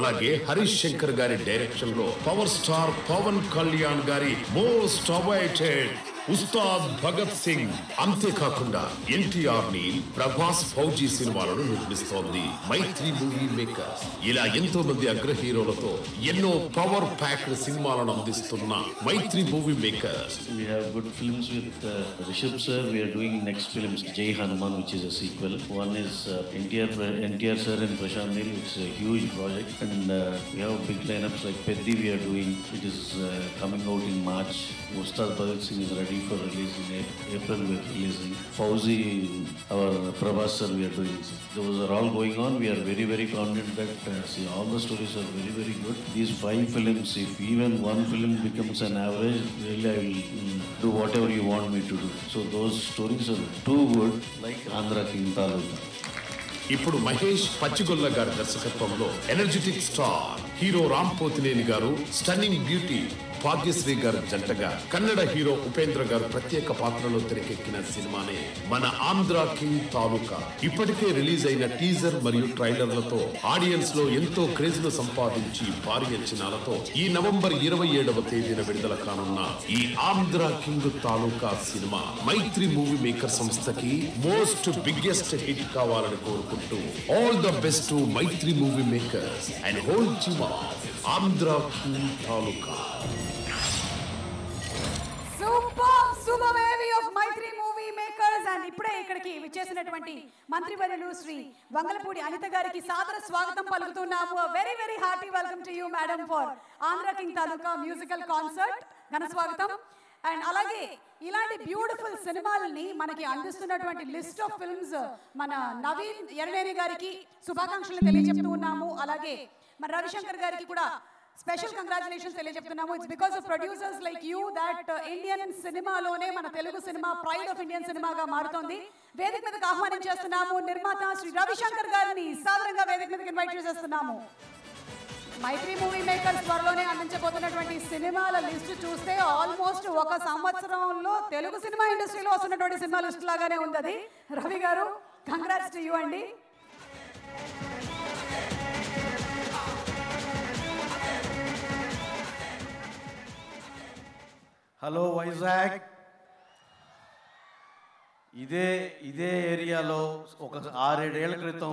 అలాగే హరీష్ శంకర్ గారి డైరెక్షన్ లో పవర్ స్టార్ పవన్ కళ్యాణ్ గారి మోస్ట్ అవైటెడ్ ఉస్తాద్ భగత్ సింగ్, అంతేకాకుండా ఎన్టీఆర్ ని ప్రభాస్ ఫౌజీ సినిమాలను నిర్మిస్తోంది మైత్రి మూవీ మేకర్స్. ఇలా ఎంతో మంది అగ్ర హీరోలతో ఎన్నో పవర్ ప్యాక్డ్ సినిమాలను అందిస్తున్న Mythri movie Makers. We have good films with Rishabh sir. We are doing next films Jai Hanuman, which is a sequel. One is NTR sir and Prashant Neel, which is a huge project, and we have big lineups like Peddi. We are doing, it is coming out in March. Ustad Bhagat Singh is ready for release in April. We are releasing Fauzi, our Prabhas sir. We are doing. Those are all going on. We are very confident that see, all the stories are very good. These 5 films, if even one film becomes an average, really I will do whatever you want me to do. So those stories are too good, like Andhra King Taluka. ఇప్పుడు మహేష్ పచ్చిగొల్ల గారి దర్శకత్వంలో energetic star hero Ram Pothineni గారు, stunning beauty Bhagyashree గారు జంటగా Kannada hero Upendra గారు ప్రత్యేక పాత్రలో తెరకెక్కిన సినిమానే మన ఆంధ్ర కింగ్ తాలూకా. ఇప్పటికే రిలీజ్ అయిన టీజర్ మరియు ట్రైలర్లతో ఆడియన్స్ లో ఎంతో క్రేజ్ ను సంపాదించి భారీ అంచనాలతో ఈ నవంబర్ 27వ తేదీన విడుదల కానున్న ఈ ఆంధ్ర కింగ్ తాలూకా సినిమా మైత్రి మూవీ మేకర్ సంస్థకి మోస్ట్ బిగ్గెస్ట్ హిట్ కావాలని కోరుకుంటూ all the best to Mythri movie makers and whole team of Andhra king Taluka. Super wave of Maitri movie makers. And ఇప్పుడే ఇక్కడికి విచ్చేసినటువంటి మంత్రివర్యులు శ్రీ వంగలపూడి అనిత గారికి సాదర స్వాగతం పలుకుతున్నాము. Very hearty welcome to you madam for Andhra king Taluka musical concert. ఘన స్వాగతం. అండ్ అలాగే ఇలాంటి బ్యూటిఫుల్ సినిమాలని మనకి అందిస్తున్నటువంటి లిస్ట్ ఆఫ్ ఫిల్మ్స్ మన నవీన్ ఎర్నేని గారికి శుభాకాంక్షలు తెలియజెప్తూ ఉన్నాము. అలాగే మన రవిశంకర్ గారికి కూడా స్పెషల్ కంగ్రాచులేషన్స్ తెలియజెప్తున్నాము. It's because of producers like you that Indian సినిమాలోనే మన Telugu cinema pride of Indian సినిమాగా మారుతోంది. వేదిక మీదకి ఆహ్వానం చేస్తున్నాము నిర్మాత శ్రీ రవిశంకర్ గారిని సాదరంగా వేదిక మీదకి ఇన్వైట్ చేసేస్తున్నాము. మైత్రి మూవీ మేకర్స్ త్వరలోనే అందించబోతున్నటువంటి సినిమాల లిస్ట్ చూస్తే ఆల్మోస్ట్ ఒక సంవత్సరంలో తెలుగు సినిమా ఇండస్ట్రీలో వస్తున్నటువంటి సినిమా లిస్ట్ లాగానే ఉంది అది. రవి గారు, కంగ్రాట్స్ టు యూ అండి. హలో వైజాగ్, ఇదే ఏరియాలో ఒక 6-7 ఏళ్ల క్రితం